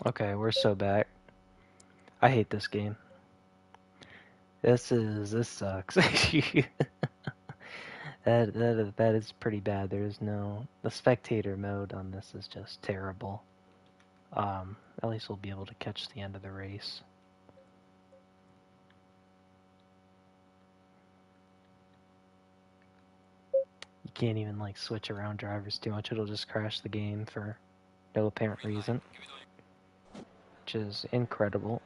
Okay, we're so back. I hate this game. This sucks. That is pretty bad. The spectator mode on this is just terrible. At least we'll be able to catch the end of the race. You can't even like switch around drivers too much. It'll just crash the game for no apparent reason, which is incredible.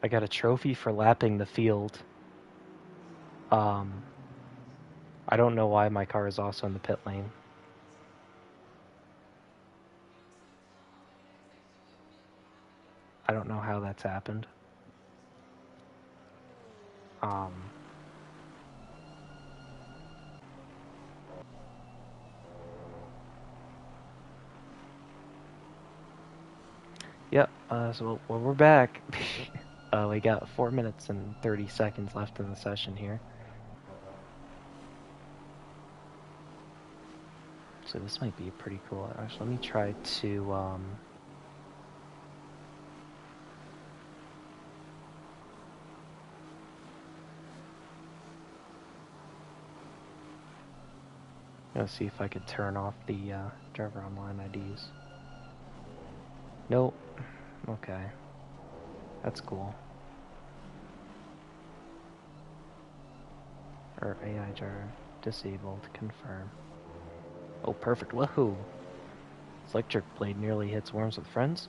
I got a trophy for lapping the field. I don't know why my car is also in the pit lane. I don't know how that's happened. Yep, so well, we're back. We got 4 minutes and 30 seconds left in the session here. So this might be pretty cool. Actually, let me try to, let's see if I could turn off the driver online IDs. Nope. Okay. That's cool. Or AI driver disabled. Confirm. Oh, perfect. Woohoo! This electric blade nearly hits worms with friends.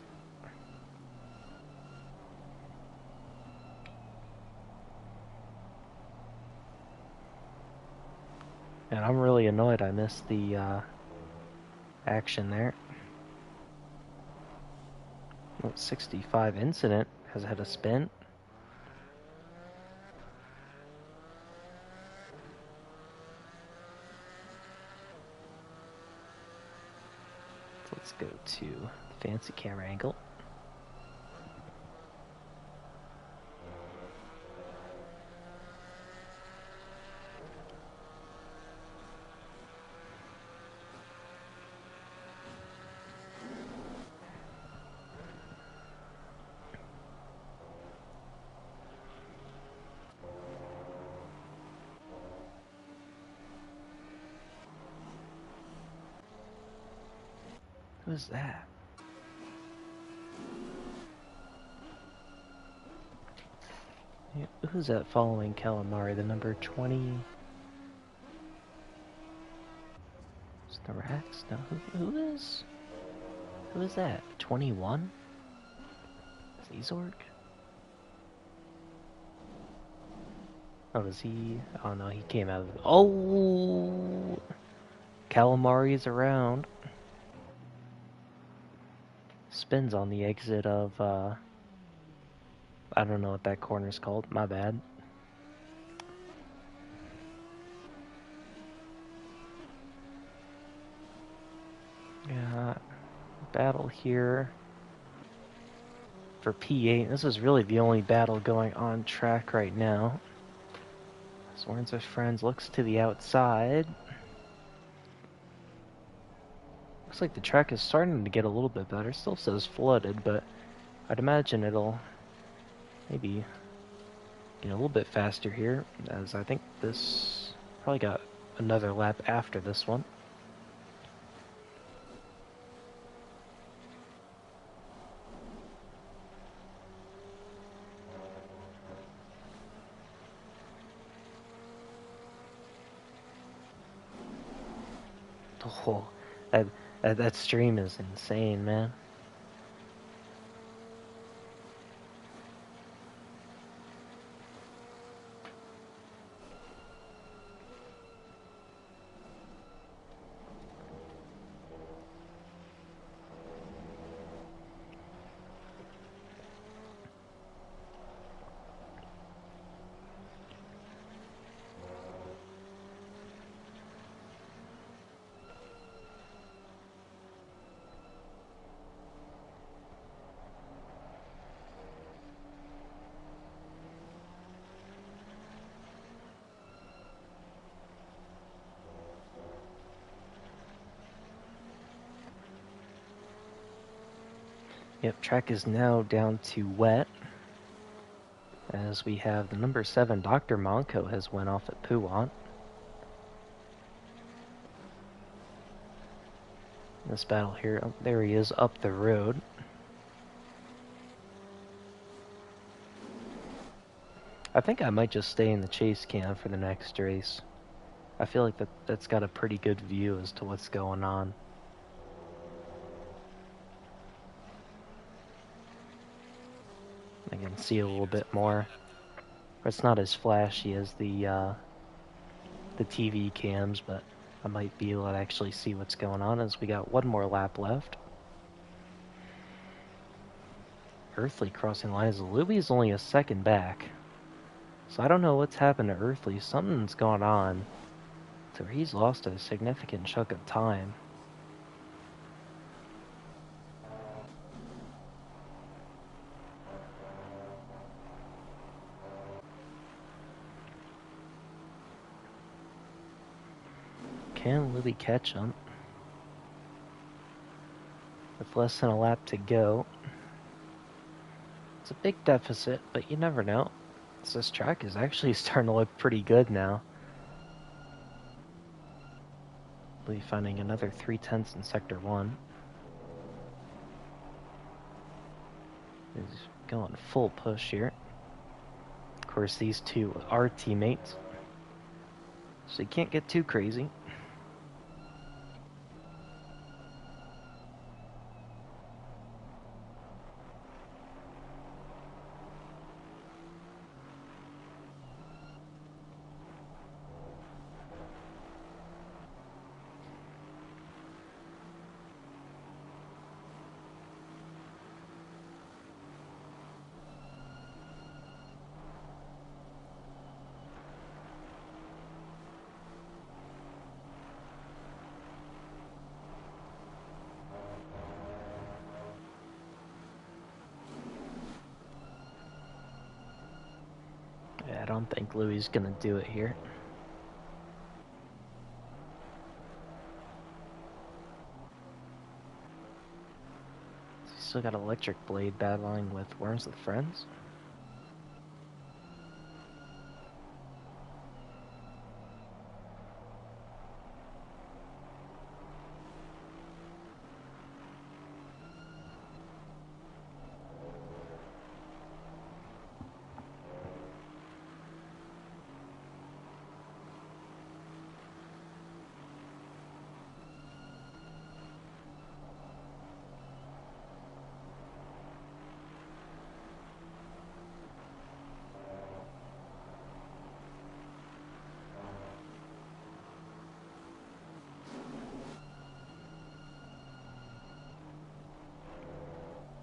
And I'm really annoyed I missed the action there. 65 incident has had a spin. Let's go to fancy camera angle. Who's that? Yeah, who's that following Calamari? The number 20? Is the Rex? No, who is? Who is that? 21? Zazorg? Oh, is he? Oh no, he came out of the... Oh! Calamari's around. Spins on the exit of, I don't know what that corner's called. My bad. Yeah, battle here for P8. This is really the only battle going on track right now. Sworns with Friends looks to the outside. Looks like the track is starting to get a little bit better. Still says flooded, but I'd imagine it'll maybe get a little bit faster here, as I think this probably got another lap after this one. Oh, that stream is insane, man. Yep, track is now down to wet, as we have the number 7 Dr. Monco has went off at Puwant. This battle here, oh, there he is up the road. I think I might just stay in the chase cam for the next race. I feel like that's got a pretty good view as to what's going on. I can see a little bit more. It's not as flashy as the TV cams, but I might be able to actually see what's going on as we got one more lap left. Earthly crossing line as Louis is only a second back. So I don't know what's happened to Earthly. Something's gone on. So he's lost a significant chunk of time. Can Louis catch him? With less than a lap to go. It's a big deficit, but you never know. This track is actually starting to look pretty good now. Louis finding another 3/10 in Sector 1. He's going full push here. Of course, these two are teammates, so you can't get too crazy. Yeah, I don't think Louis is gonna do it here. He's still got Electric Blade battling with Worms with Friends.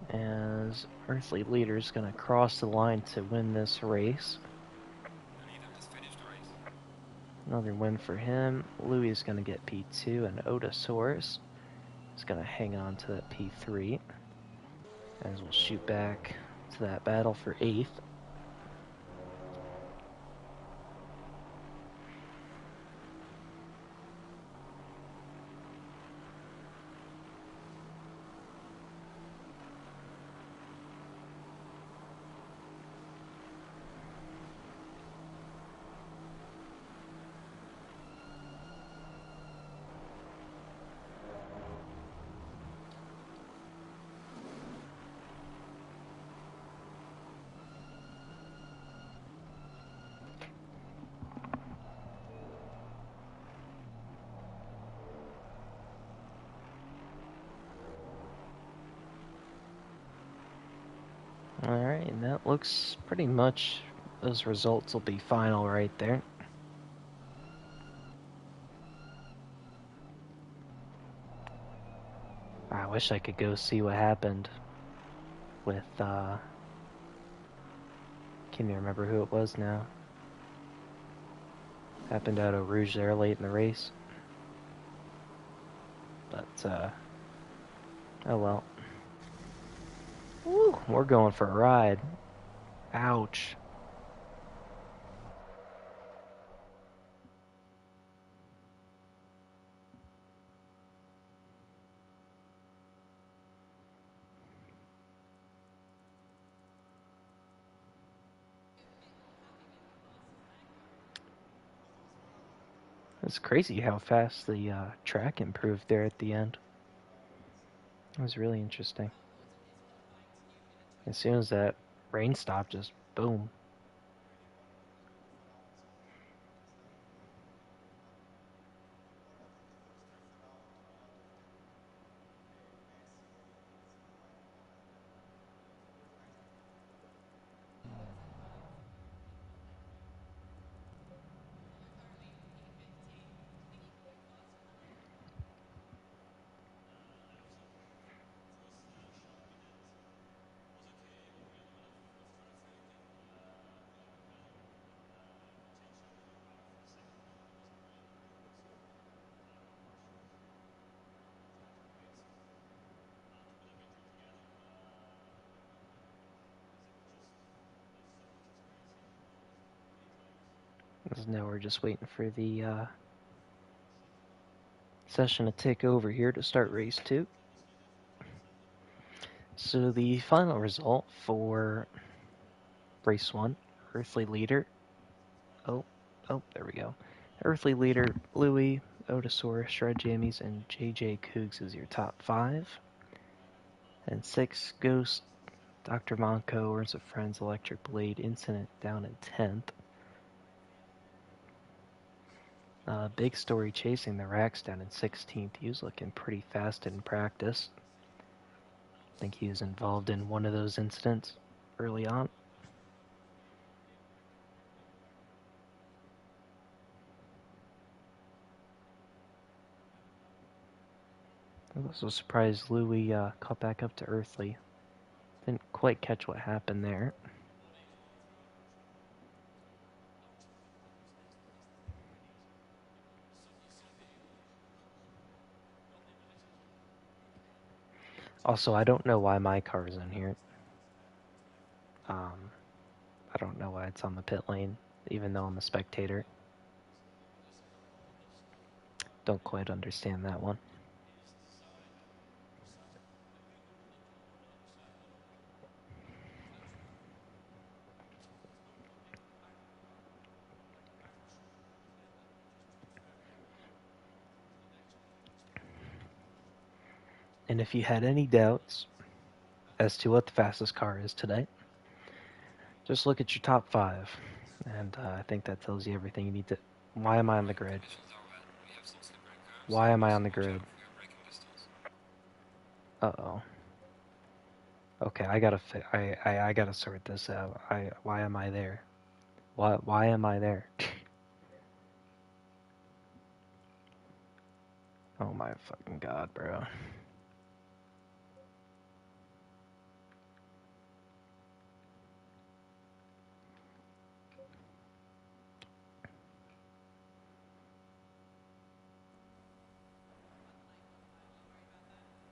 As Earthly Leader's gonna cross the line to win this race. Another win for him. Louis is gonna get P2, and Otosaurus is gonna hang on to that P3. As we'll shoot back to that battle for 8th. Alright, and that looks pretty much, those results will be final right there. I wish I could go see what happened with, can't even remember who it was now. Happened out of Rouge there late in the race. But, oh well. Woo, we're going for a ride. Ouch. It's crazy how fast the track improved there at the end. It was really interesting. As soon as that rain stopped, just boom. Now we're just waiting for the session to tick over here to start race 2. So the final result for race 1, Earthly Leader. Oh, there we go. Earthly Leader, Louie, Otosaur, Shred Jammies, and JJ Cougs is your top 5. And 6, Ghost, Dr. Monko, Words of Friends, Electric Blade, Incident down in 10th. Big Story chasing the Racks down in 16th. He was looking pretty fast in practice. I think he was involved in one of those incidents early on. I was also surprised Louie caught back up to Earthly. Didn't quite catch what happened there. Also, I don't know why my car's in here. I don't know why it's on the pit lane, even though I'm a spectator. Don't quite understand that one. And if you had any doubts as to what the fastest car is today, just look at your top 5. And I think that tells you everything you need to... Why am I on the grid? Why am I on the grid? Uh-oh. Okay, I gotta sort this out. Why am I there? Why am I there? Oh my fucking god, bro.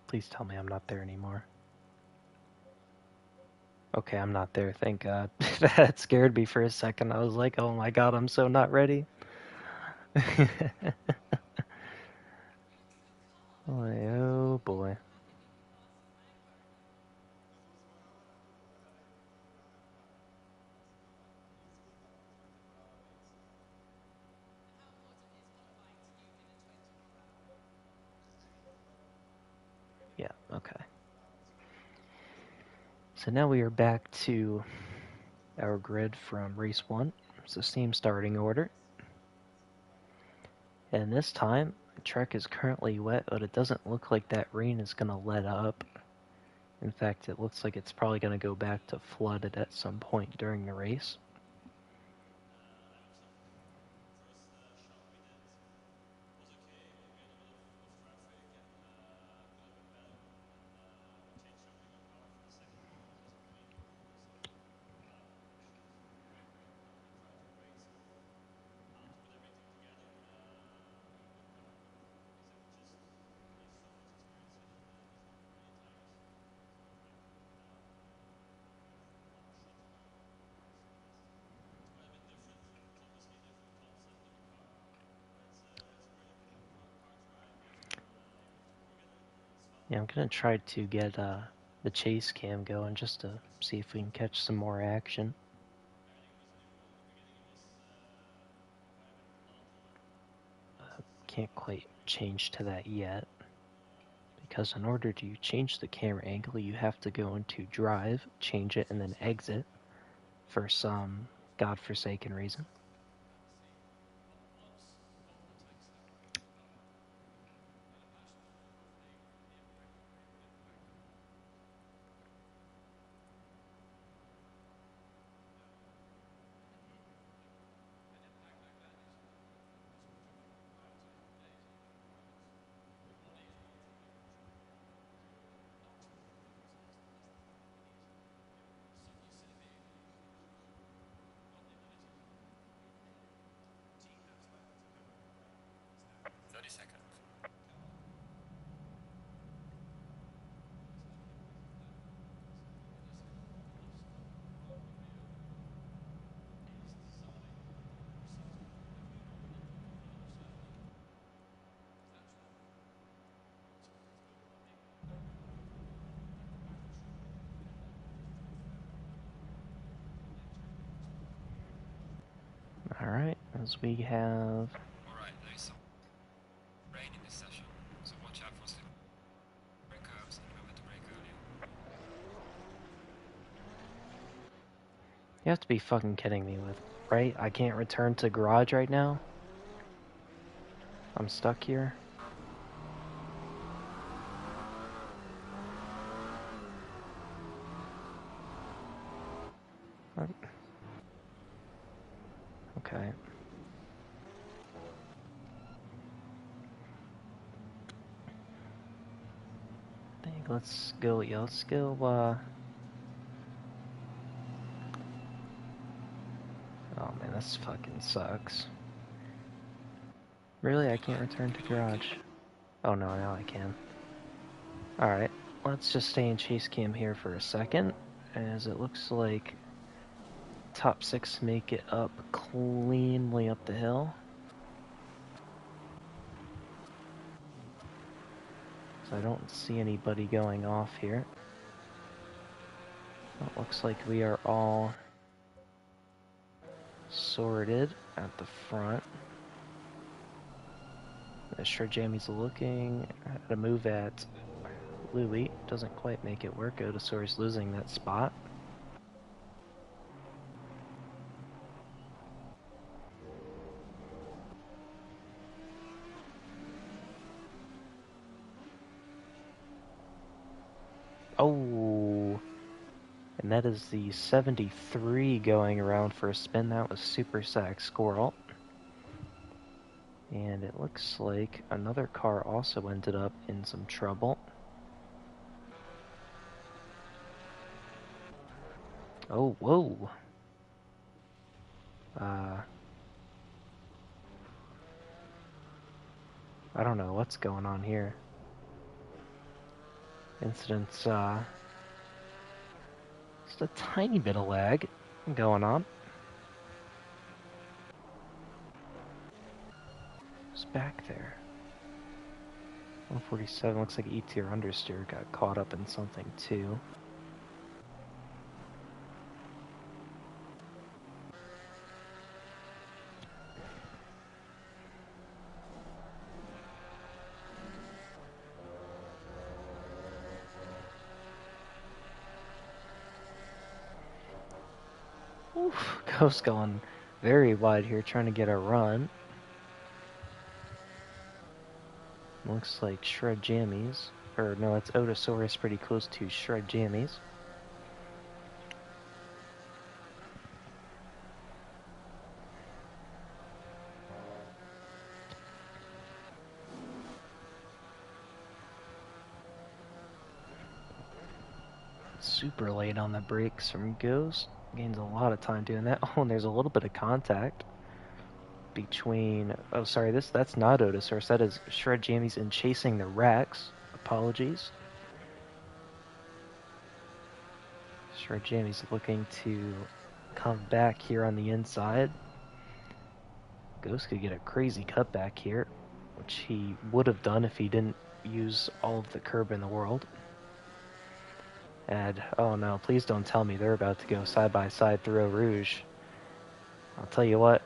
Please tell me I'm not there anymore. Okay, I'm not there, thank god. That scared me for a second. I was like, oh my god, I'm so not ready. Oh boy. Yeah, okay. So now we are back to our grid from race 1. It's the same starting order. And this time, the track is currently wet, but it doesn't look like that rain is going to let up. In fact, it looks like it's probably going to go back to flooded at some point during the race. Yeah, I'm going to try to get the chase cam going just to see if we can catch some more action. can't quite change to that yet, because in order to change the camera angle, you have to go into Drive, change it, and then exit for some godforsaken reason. Alright, as we have... Alright, there is some rain in this session, so watch out for slippery curves and remember to brake earlier. You have to be fucking kidding me with, right? I can't return to garage right now? I'm stuck here? Okay. I think let's go, Oh man, this fucking sucks. Really, I can't return to garage. Oh no, now I can. Alright, let's just stay in chase cam here for a second, as it looks like top 6 make it up cleanly up the hill. So I don't see anybody going off here. It looks like we are all sorted at the front. Sure, Jamie's looking at a move at Louis. Doesn't quite make it work. Otosaurus losing that spot. Oh, and that is the 73 going around for a spin. That was Super Sack Squirrel. And it looks like another car also ended up in some trouble. Oh, whoa. I don't know what's going on here. Incidents, just a tiny bit of lag going on. Who's back there? 147, looks like E-tier understeer got caught up in something too. Oof, Ghost going very wide here, trying to get a run. Looks like Shred Jammies, or no, it's Otosaurus pretty close to Shred Jammies. Super late on the brakes from Ghost. Gains a lot of time doing that. Oh, and there's a little bit of contact between... Oh, sorry, that's not Otosaurus. That is Shred Jammies and chasing the Rex. Apologies. Shred Jammies looking to come back here on the inside. Ghost could get a crazy cutback here, which he would have done if he didn't use all of the curb in the world. And, oh no, please don't tell me they're about to go side by side through Eau Rouge. I'll tell you what,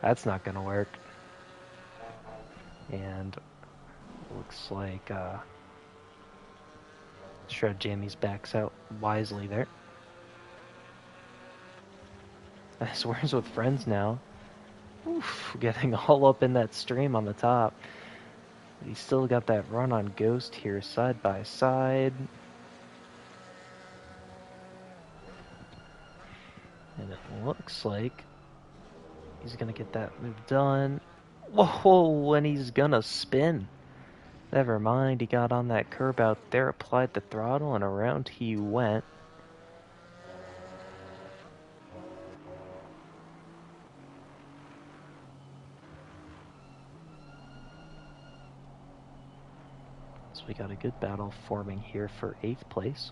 that's not gonna work. And looks like Shred Jammies backs out wisely there. Swears with friends now. Oof, getting all up in that stream on the top. But he's still got that run on Ghost here side by side. And it looks like he's going to get that move done. Whoa, and he's going to spin. Never mind, he got on that curb out there, applied the throttle, and around he went. So we got a good battle forming here for 8th place.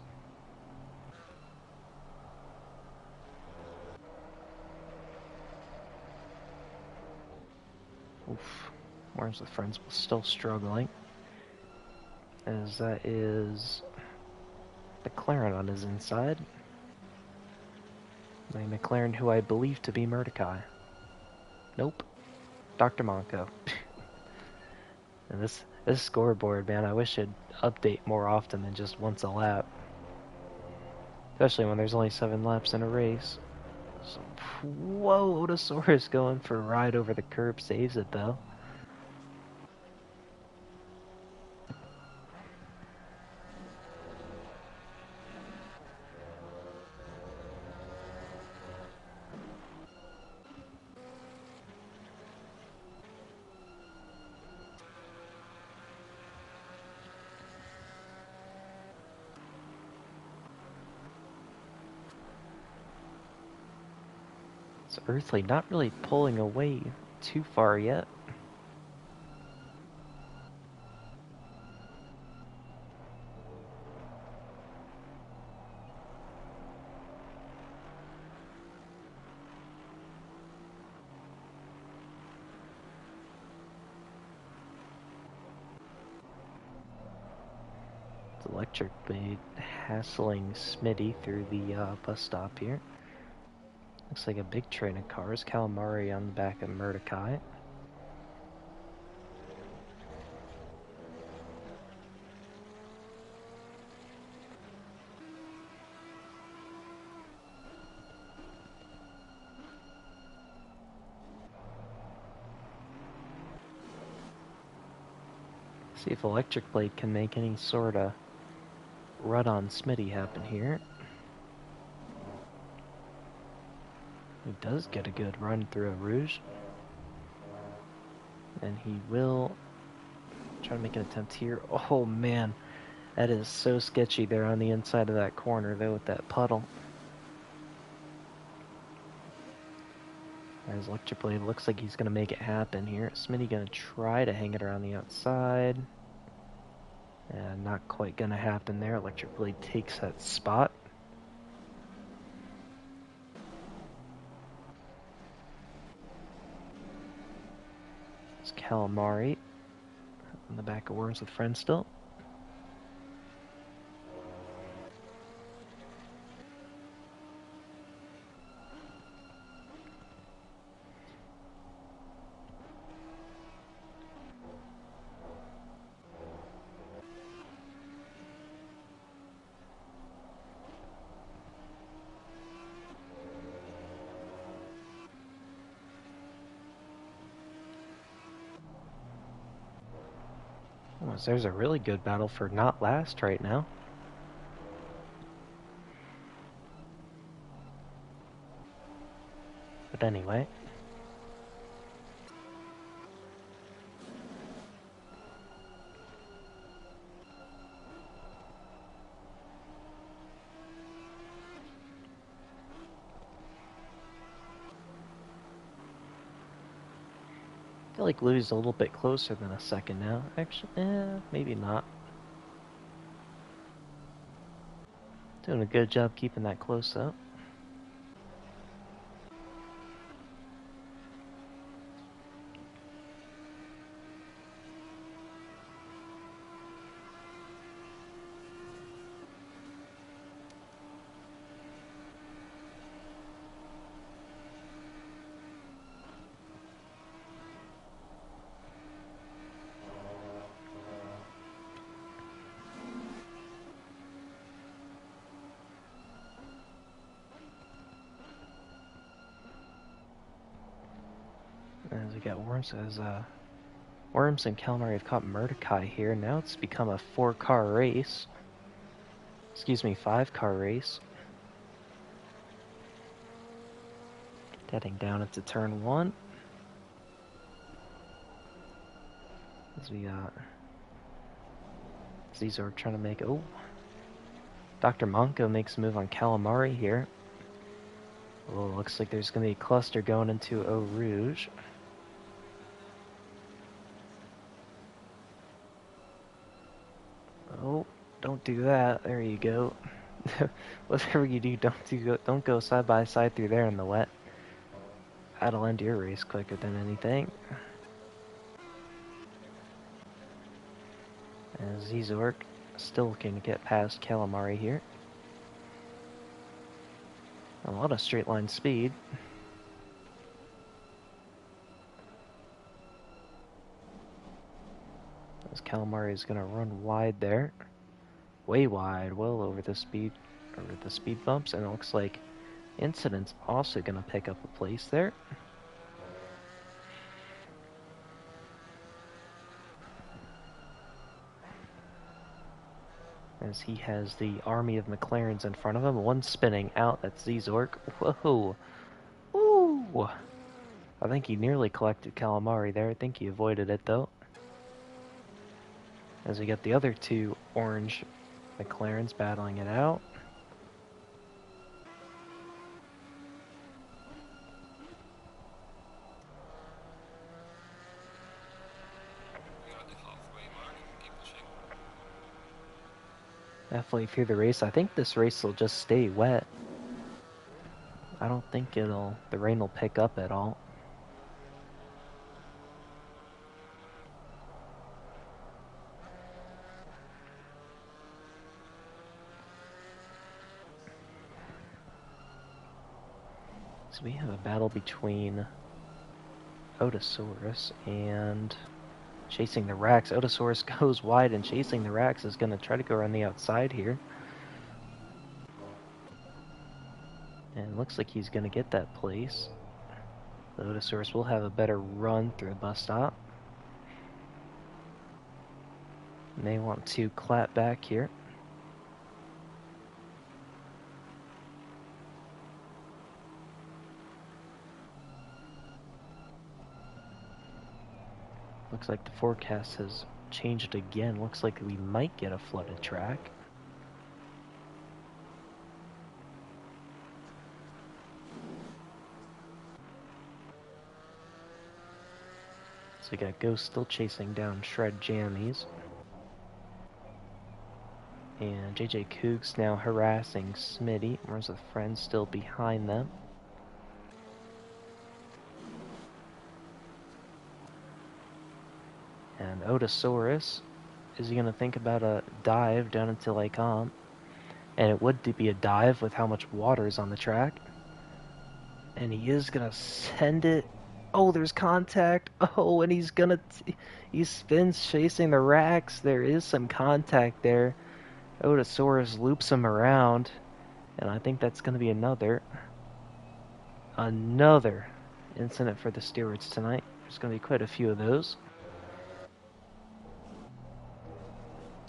Oof. Where's the friends still struggling? As that is McLaren on his inside. The McLaren who I believe to be Murdekai. Nope. Dr. Monko. And this scoreboard, man, I wish it'd update more often than just once a lap. Especially when there's only 7 laps in a race. So, whoa, Otosaurus going for a ride over the curb, saves it though. So Earthly not really pulling away too far yet. It's Electric Blade hassling Smitty through the bus stop here. Looks like a big train of cars. Calamari on the back of Murdekai. See if Electric Blade can make any sort of run on Smitty happen here. He does get a good run through a Rouge. And he will try to make an attempt here. Oh man, that is so sketchy there on the inside of that corner though with that puddle. As Electric Blade looks like he's going to make it happen here. Smitty going to try to hang it around the outside. And not quite going to happen there. Electric Blade takes that spot. It's Calamari on the back of Worms with Friends still. Oh, there's a really good battle for not last right now. But anyway. I feel like Louis a little bit closer than a second now. Actually, maybe not. Doing a good job keeping that close up. got Worms and Calamari have caught Murderkai here. Now it's become a 4-car race. Excuse me, 5-car race. Heading down into turn 1. As we got Zizor trying to make... Oh! Dr. Monko makes a move on Calamari here. Oh, looks like there's going to be a cluster going into Eau Rouge. Oh, don't do that. There you go. Whatever you do, don't go side by side through there in the wet. That'll end your race quicker than anything. And Zizork still looking to get past Calamari here. A lot of straight line speed. As Calamari is going to run wide there. Way wide, well over the speed bumps, and it looks like Incident's also going to pick up a place there. As he has the army of McLarens in front of him. One spinning out, that's Zizork. Whoa! Ooh! I think he nearly collected Calamari there. I think he avoided it though. As we get the other two orange McLarens battling it out. Halfway through the race, I think this race will just stay wet. I don't think the rain will pick up at all. So we have a battle between Otosaurus and Chasing the Rax. Otosaurus goes wide, and Chasing the Rax is going to try to go around the outside here. And it looks like he's going to get that place. The Otosaurus will have a better run through the bus stop. May want to clap back here. Looks like the forecast has changed again. Looks like we might get a flooded track. So we got Ghost still chasing down Shred Jammies. And JJ Cougs now harassing Smitty. Where's the friend still behind them? And Otosaurus, is he going to think about a dive down into Lake Om? And it would be a dive with how much water is on the track. And he is going to send it. Oh, there's contact. Oh, and he's going to... He spins chasing the Rax. There is some contact there. Otosaurus loops him around. And I think that's going to be another incident for the stewards tonight. There's going to be quite a few of those.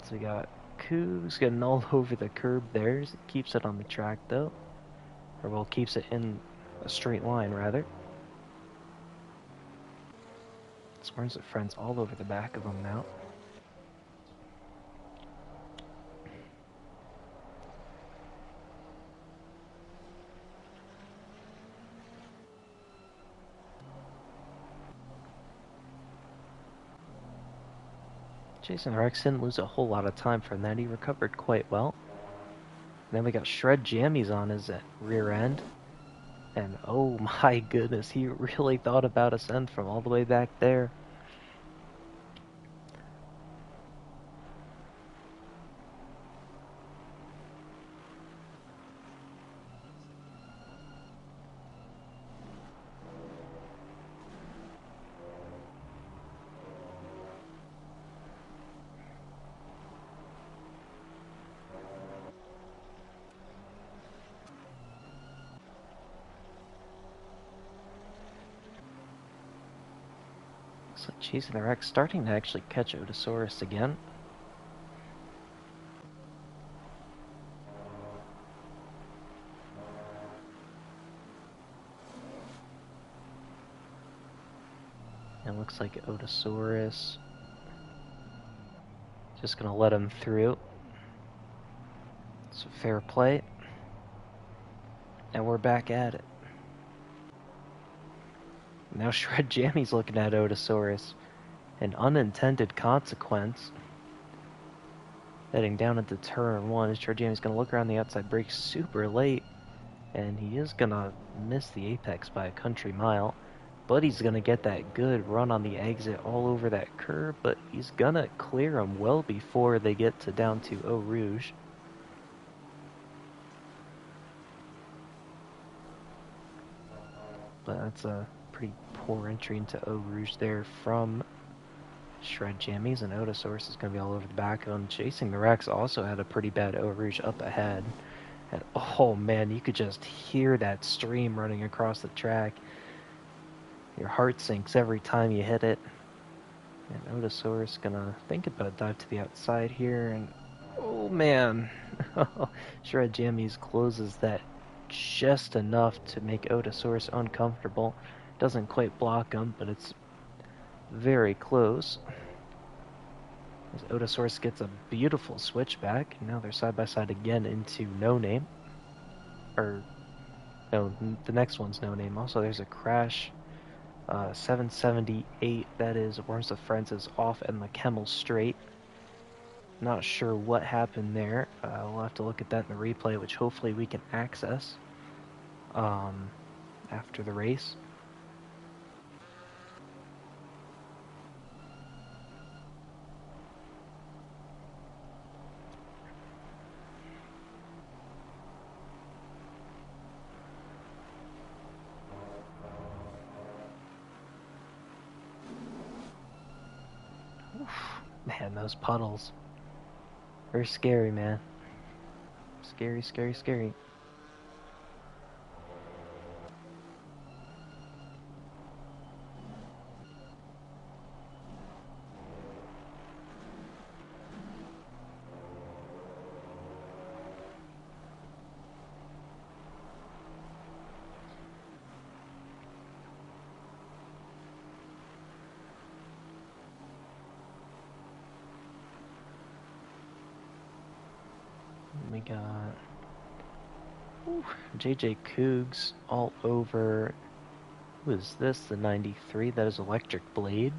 So we got Cougs getting all over the curb there. He keeps it on the track though. Or well, keeps it in a straight line rather. Swears at friends all over the back of him now. Jason Rex didn't lose a whole lot of time from that. He recovered quite well. And then we got Shred Jammies on his rear end. And oh my goodness, he really thought about ascent from all the way back there. Looks like chasing the wreck, starting to actually catch Otosaurus again. And looks like Otosaurus just gonna let him through. So fair play. And we're back at it. Now Shred Jammy's looking at Otosaurus. An unintended consequence. Heading down into turn 1, Shred Jammy's gonna look around the outside brake super late. And he is gonna miss the apex by a country mile. But he's gonna get that good run on the exit all over that curve, but he's gonna clear him well before they get to down to Eau Rouge. But that's a pretty poor entry into Eau Rouge there from Shred Jammies, and Otosaurus is going to be all over the back of him. Chasing the Rex also had a pretty bad Eau Rouge up ahead. And oh man, you could just hear that stream running across the track. Your heart sinks every time you hit it. And Otosaurus gonna think about a dive to the outside here, and oh man, Shred Jammies closes that just enough to make Otosaurus uncomfortable. Doesn't quite block him, but it's very close. As Otosaurus gets a beautiful switchback, and now they're side by side again into No Name. Or, no, the next one's No Name. Also, there's a crash. 778, that is Worms of Friends is off and the Camel straight. Not sure what happened there. We'll have to look at that in the replay, which hopefully we can access after the race. Oof, man, those puddles. They're scary, man. Scary, scary, scary. We got JJ Cougs all over. Who is this? The 93. That is Electric Blade.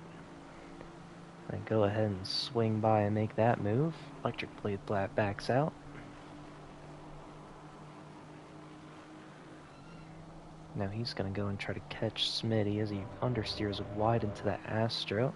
I go ahead and swing by and make that move. Electric Blade backs out. Now he's going to go and try to catch Smitty as he understeers wide into the Astro.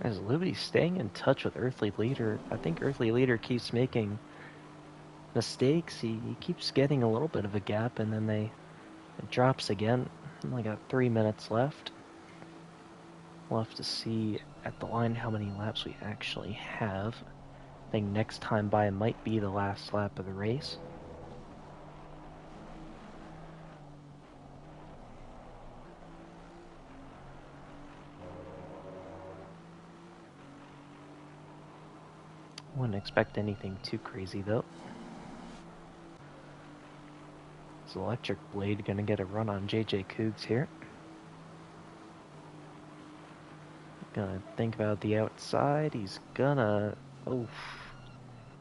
As Louis staying in touch with Earthly Leader, I think Earthly Leader keeps making mistakes. He keeps getting a little bit of a gap, and then it drops again. Only got 3 minutes left. We'll have to see at the line how many laps we actually have. I think next time by might be the last lap of the race. Wouldn't expect anything too crazy though. Is Electric Blade gonna get a run on JJ Cougs here? Gonna think about the outside. He's gonna. Oh,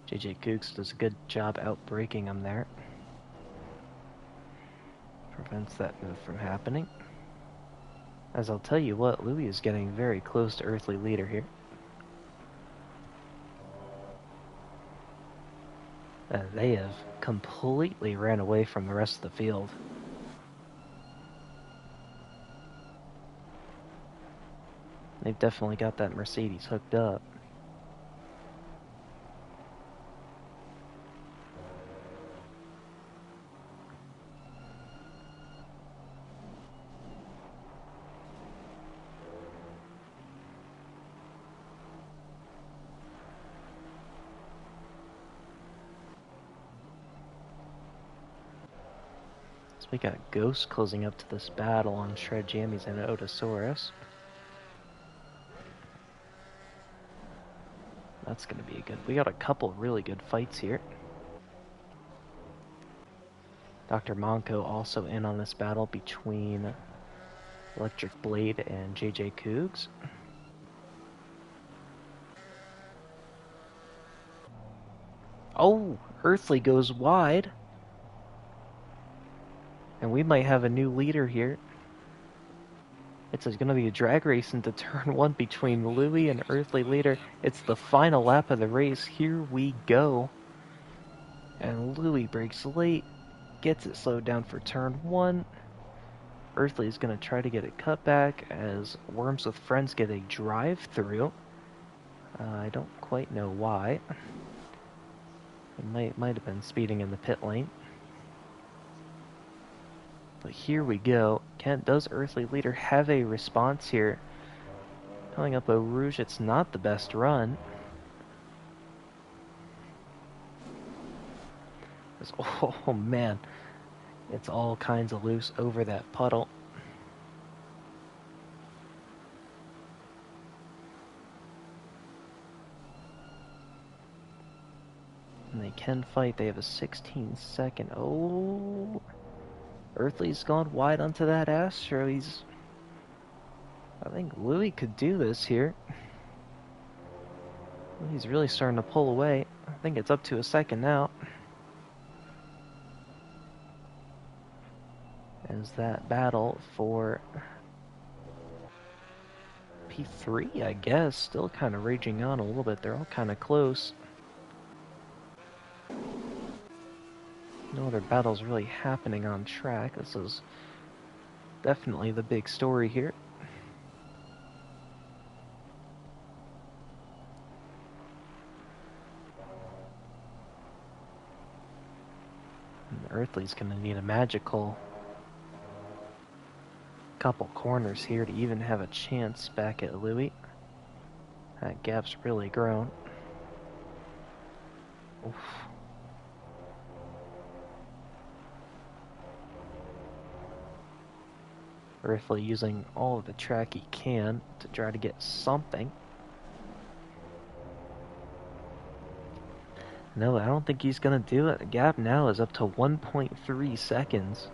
JJ Cougs does a good job outbraking him there. Prevents that move from happening. As I'll tell you what, Louis is getting very close to Earthly Leader here. They have completely ran away from the rest of the field. They've definitely got that Mercedes hooked up. We got Ghost closing up to this battle on Shred Jammies and Otosaurus. That's going to be good. We got a couple really good fights here. Dr. Monko also in on this battle between Electric Blade and JJ Cougs. Oh, Earthly goes wide. And we might have a new leader here. It's going to be a drag race into turn 1 between Louie and Earthly Leader. It's the final lap of the race. Here we go. And Louie brakes late. Gets it slowed down for turn 1. Earthly is going to try to get it cut back as Worms with Friends get a drive through. I don't quite know why. It might have been speeding in the pit lane. But here we go. Does Earthly Leader have a response here? Coming up Eau Rouge, it's not the best run. Oh man, it's all kinds of loose over that puddle. And they can fight. They have a 16-second. Oh, Earthly's gone wide onto that Astro. I think Louie could do this here. He's really starting to pull away. I think it's up to a second now. As that battle for P3, I guess, still kind of raging on a little bit. They're all kind of close. No other battles really happening on track. This is definitely the big story here. And Earthly's going to need a magical couple corners here to even have a chance back at Louie. That gap's really grown. Oof. Earthly using all of the track he can to try to get something. No, I don't think he's going to do it. The gap now is up to 1.3 seconds.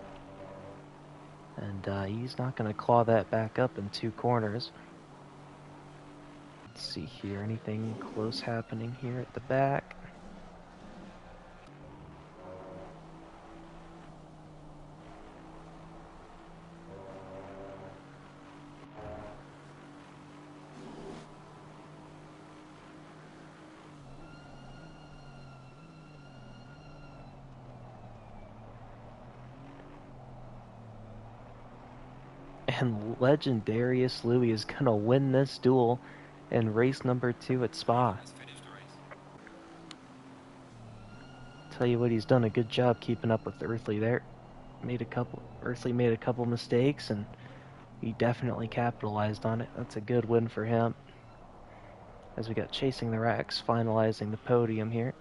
And he's not going to claw that back up in 2 corners. Let's see here. Anything close happening here at the back? And Legendarius Louie is going to win this duel in race number 2 at Spa. Let's finish the race. Tell you what, he's done a good job keeping up with Earthly there. Earthly made a couple mistakes, and he definitely capitalized on it. That's a good win for him. As we got Chasing the Racks finalizing the podium here.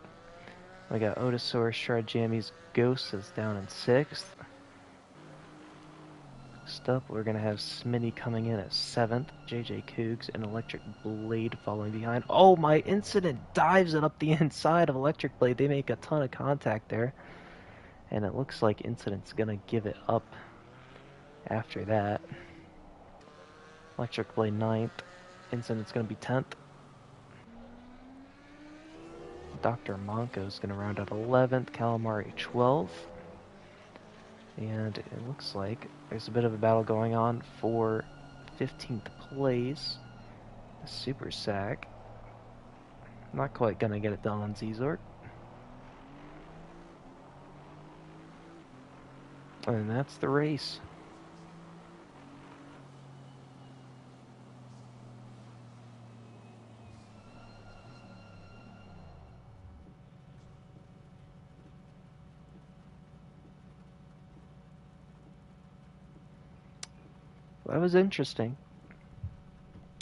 We got Otosaurus, Shred Jammies, Ghost is down in 6th. Next up, we're going to have Smitty coming in at 7th. JJ Cougs and Electric Blade following behind. Oh, my Incident dives it up the inside of Electric Blade. They make a ton of contact there. And it looks like Incident's going to give it up after that. Electric Blade 9th. Incident's going to be 10th. Dr. Monko's going to round out 11th. Calamari 12th. And it looks like there's a bit of a battle going on for 15th place. Super Sack. Not quite going to get it done on Zzork. And that's the race. That was interesting.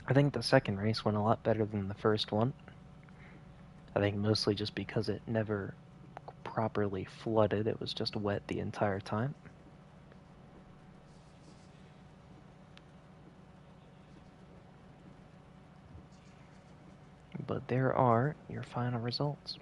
I think the second race went a lot better than the first one. I think mostly just because it never properly flooded. It was just wet the entire time. but there are your final results.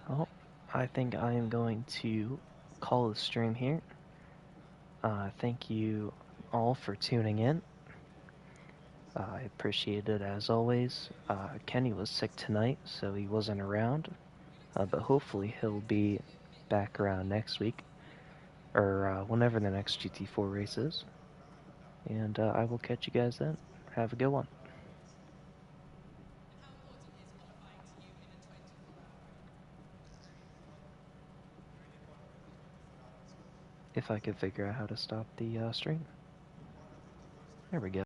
Well, I think I am going to call the stream here. Thank you all for tuning in. I appreciate it as always. Kenny was sick tonight, so he wasn't around, but hopefully he'll be back around next week, or whenever the next GT4 race is. And I will catch you guys then. Have a good one. If I could figure out how to stop the stream. There we go.